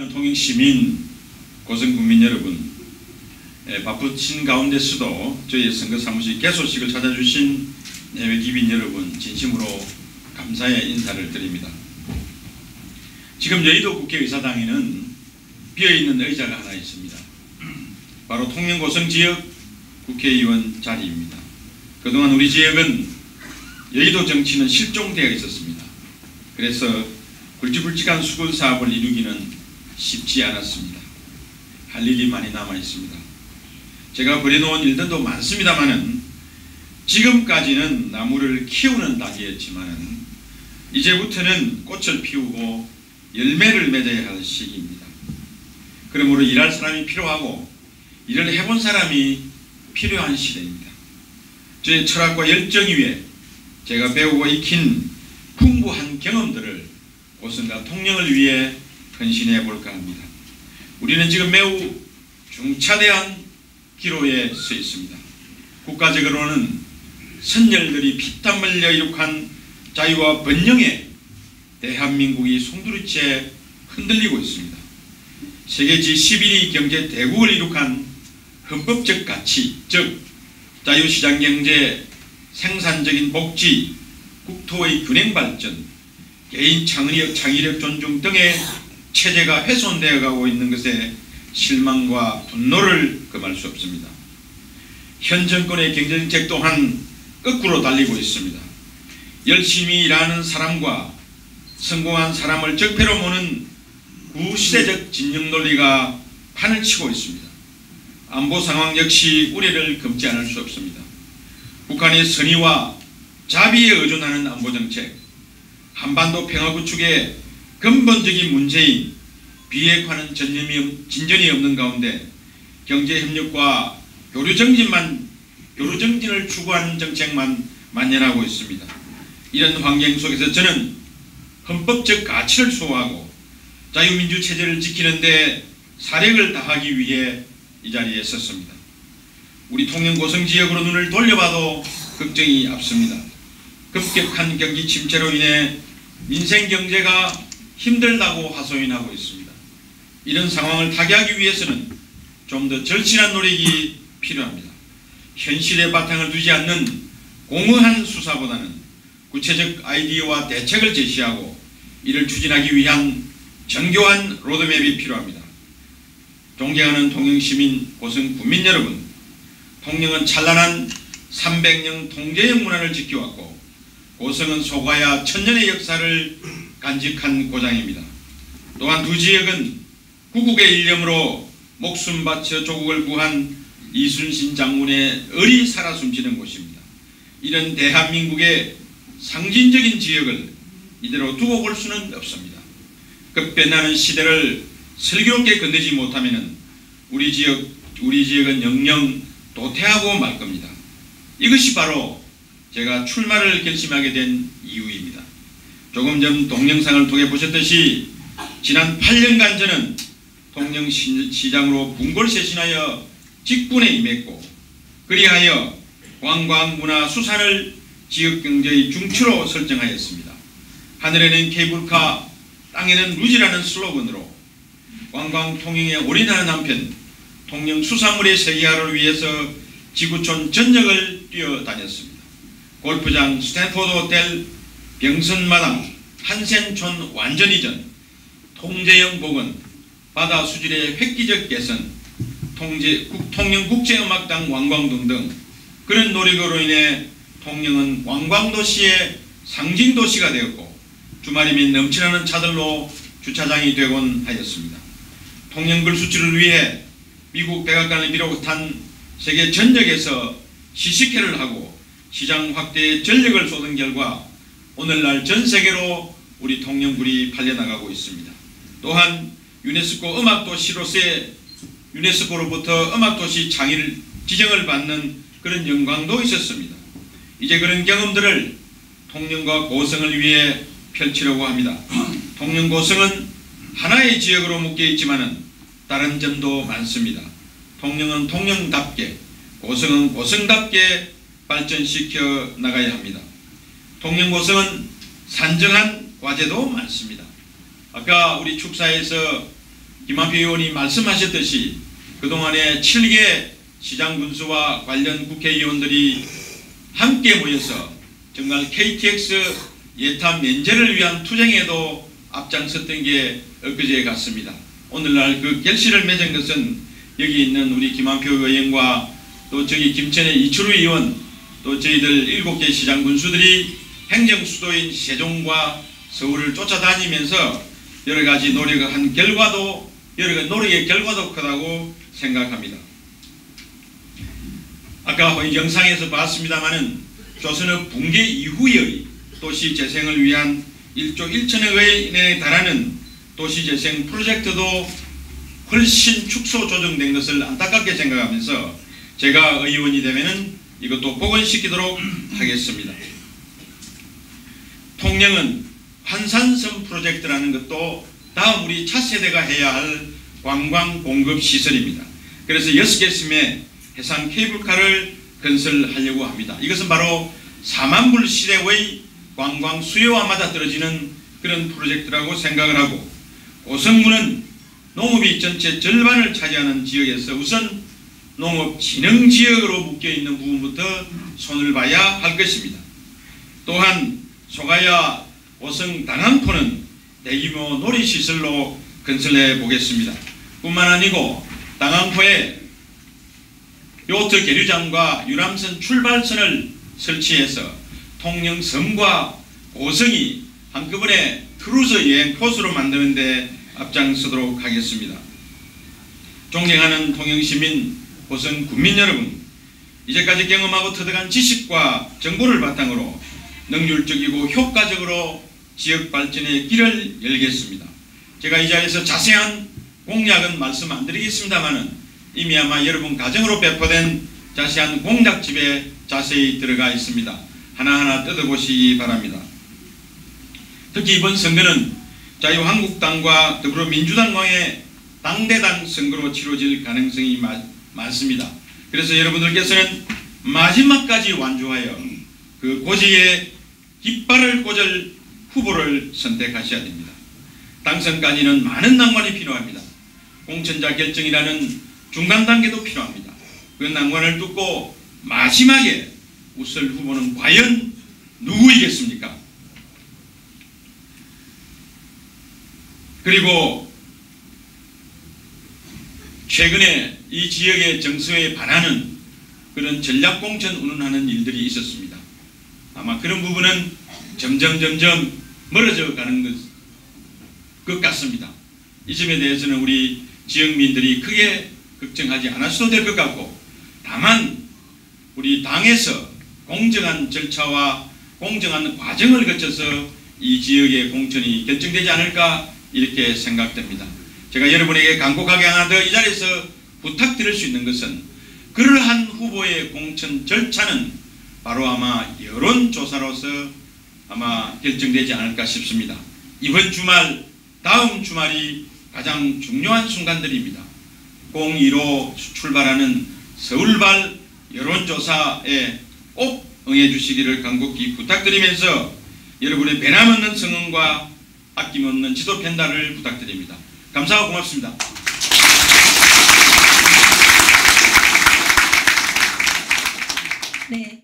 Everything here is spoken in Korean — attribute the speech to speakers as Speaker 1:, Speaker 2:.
Speaker 1: 사랑하는 통영시민, 고성군민 여러분, 바쁘신 가운데서도 저희 선거사무실 개소식을 찾아주신 외기빈 여러분 진심으로 감사의 인사를 드립니다. 지금 여의도 국회의사당에는 비어있는 의자가 하나 있습니다. 바로 통영고성지역 국회의원 자리입니다. 그동안 우리 지역은 여의도 정치는 실종되어 있었습니다. 그래서 굵직굵직한 수건 사업을 이루기는 쉽지 않았습니다. 할 일이 많이 남아 있습니다. 제가 벌여놓은 일들도 많습니다만은 지금까지는 나무를 키우는 단계였지만은 이제부터는 꽃을 피우고 열매를 맺어야 할 시기입니다. 그러므로 일할 사람이 필요하고 일을 해본 사람이 필요한 시대입니다. 저의 철학과 열정 위에 제가 배우고 익힌 풍부한 경험들을 고성과 통영을 위해 헌신해 볼까 합니다. 우리는 지금 매우 중차대한 기로에 서 있습니다. 국가적으로는 선열들이 피땀 흘려 이룩한 자유와 번영에 대한민국이 송두리째 흔들리고 있습니다. 세계 G11위 경제 대국을 이룩한 헌법적 가치, 즉 자유시장 경제, 생산적인 복지, 국토의 균형 발전, 개인 창의력 존중 등의 체제가 훼손되어 가고 있는 것에 실망과 분노를 금할 수 없습니다. 현 정권의 경제정책 또한 거꾸로 달리고 있습니다. 열심히 일하는 사람과 성공한 사람을 적폐로 모는 구시대적 진영 논리가 판을 치고 있습니다. 안보 상황 역시 우려를 금치 않을 수 없습니다. 북한의 선의와 자비에 의존하는 안보정책, 한반도 평화 구축의 근본적인 문제인 비핵화는 진전이 없는 가운데 경제협력과 교류정진을 추구하는 정책만 만연하고 있습니다. 이런 환경 속에서 저는 헌법적 가치를 수호하고 자유민주 체제를 지키는 데 사력을 다하기 위해 이 자리에 섰습니다. 우리 통영고성 지역으로 눈을 돌려봐도 걱정이 앞섭니다. 급격한 경기 침체로 인해 민생 경제가 힘들다고 하소연하고 있습니다. 이런 상황을 타개하기 위해서는 좀 더 절실한 노력이 필요합니다. 현실의 바탕을 두지 않는 공허한 수사보다는 구체적 아이디어와 대책을 제시하고 이를 추진하기 위한 정교한 로드맵이 필요합니다. 존경하는 통영시민, 고성군민 여러분, 통영은 찬란한 300년 통제형 문화를 지켜왔고 고성은 소가야 천년의 역사를 간직한 고장입니다. 또한 두 지역은 구국의 일념으로 목숨 바쳐 조국을 구한 이순신 장군의 을이 살아 숨지는 곳입니다. 이런 대한민국의 상징적인 지역을 이대로 두고 볼 수는 없습니다. 급변하는 시대를 슬기롭게 건네지 못하면 우리 지역은 영영 도태하고 말 겁니다. 이것이 바로 제가 출마를 결심하게 된 이유입니다. 조금 전 동영상을 통해 보셨듯이 지난 8년간 저는 통영시장으로 분골쇄신하여 직분에 임했고 그리하여 관광, 문화, 수산을 지역경제의 중추로 설정하였습니다. 하늘에는 케이블카, 땅에는 루지라는 슬로건으로 관광 통영에 올인하는 한편 통영 수산물의 세계화를 위해서 지구촌 전역을 뛰어다녔습니다. 골프장, 스탠포드 호텔, 병선마당, 한센촌 완전 이전, 통제형 복원, 바다 수질의 획기적 개선, 통영국제음악당 관광 등등 그런 노력으로 인해 통영은 관광도시의 상징도시가 되었고 주말이면 넘쳐나는 차들로 주차장이 되곤 하였습니다. 통영글 수출을 위해 미국 백악관을 비롯한 세계 전역에서 시식회를 하고 시장 확대에 전력을 쏟은 결과 오늘날 전 세계로 우리 통영굴이 팔려나가고 있습니다. 또한 유네스코 음악도시로서의 유네스코로부터 음악도시 장일 지정을 받는 그런 영광도 있었습니다. 이제 그런 경험들을 통영과 고성을 위해 펼치려고 합니다. 통영 고성은 하나의 지역으로 묶여 있지만은 다른 점도 많습니다. 통영은 통영답게, 고성은 고성답게 발전시켜 나가야 합니다. 통영 고성은 산정한 과제도 많습니다. 아까 우리 축사에서 김한표 의원이 말씀하셨듯이 그동안에 7개 시장군수와 관련 국회의원들이 함께 모여서 정말 KTX 예타 면제를 위한 투쟁에도 앞장섰던 게 엊그제 같습니다. 오늘날 그 결실을 맺은 것은 여기 있는 우리 김한표 의원과 또 저기 김천의 이철우 의원 또 저희들 7개 시장군수들이 행정수도인 세종과 서울을 쫓아다니면서 여러가지 노력을 한 결과도 노력의 결과도 크다고 생각합니다. 아까 영상에서 봤습니다마는 조선업 붕괴 이후의 도시 재생을 위한 1조 1천억 원에 달하는 도시 재생 프로젝트도 훨씬 축소 조정된 것을 안타깝게 생각하면서 제가 의원이 되면은 이것도 복원시키도록 하겠습니다. 통영은 환산섬 프로젝트라는 것도 다음 우리 차세대가 해야 할 관광 공급 시설입니다. 그래서 6개 섬에 해상 케이블카를 건설하려고 합니다. 이것은 바로 4만 불 시대의 관광 수요와 맞아떨어지는 그런 프로젝트라고 생각을 하고, 고성군은 농업이 전체 절반을 차지하는 지역에서 우선 농업진흥지역으로 묶여있는 부분부터 손을 봐야 할 것입니다. 또한 소가야 오성 당항포는 대규모 놀이시설로 건설해 보겠습니다. 뿐만 아니고 당항포에 요트 계류장과 유람선 출발선을 설치해서 통영섬과 고성이 한꺼번에 크루즈 여행 코스로 만드는 데 앞장서도록 하겠습니다. 존경하는 통영시민, 고성 군민 여러분, 이제까지 경험하고 터득한 지식과 정보를 바탕으로 능률적이고 효과적으로 지역 발전의 길을 열겠습니다. 제가 이 자리에서 자세한 공약은 말씀 안 드리겠습니다만은 이미 아마 여러분 가정으로 배포된 자세한 공약집에 자세히 들어가 있습니다. 하나하나 뜯어보시기 바랍니다. 특히 이번 선거는 자유한국당과 더불어민주당 간의 당대당 선거로 치러질 가능성이 많습니다. 그래서 여러분들께서는 마지막까지 완주하여 그 고지에 깃발을 꽂을 후보를 선택하셔야 됩니다. 당선까지는 많은 난관이 필요합니다. 공천자 결정이라는 중간 단계도 필요합니다. 그 난관을 뚫고 마지막에 웃을 후보는 과연 누구이겠습니까? 그리고 최근에 이 지역의 정서에 반하는 그런 전략공천 운운하는 일들이 있었습니다. 아마 그런 부분은 점점 멀어져 가는 것 같습니다. 이 점에 대해서는 우리 지역민들이 크게 걱정하지 않으셔도 될 것 같고, 다만 우리 당에서 공정한 절차와 공정한 과정을 거쳐서 이 지역의 공천이 결정되지 않을까 이렇게 생각됩니다. 제가 여러분에게 간곡하게 하나 더 이 자리에서 부탁드릴 수 있는 것은, 그러한 후보의 공천 절차는 바로 아마 여론조사로서 아마 결정되지 않을까 싶습니다. 이번 주말, 다음 주말이 가장 중요한 순간들입니다. 02로 출발하는 서울발 여론조사에 꼭 응해주시기를 간곡히 부탁드리면서 여러분의 변함없는 성원과 아낌없는 지도 편달을 부탁드립니다. 감사하고 고맙습니다.
Speaker 2: 네.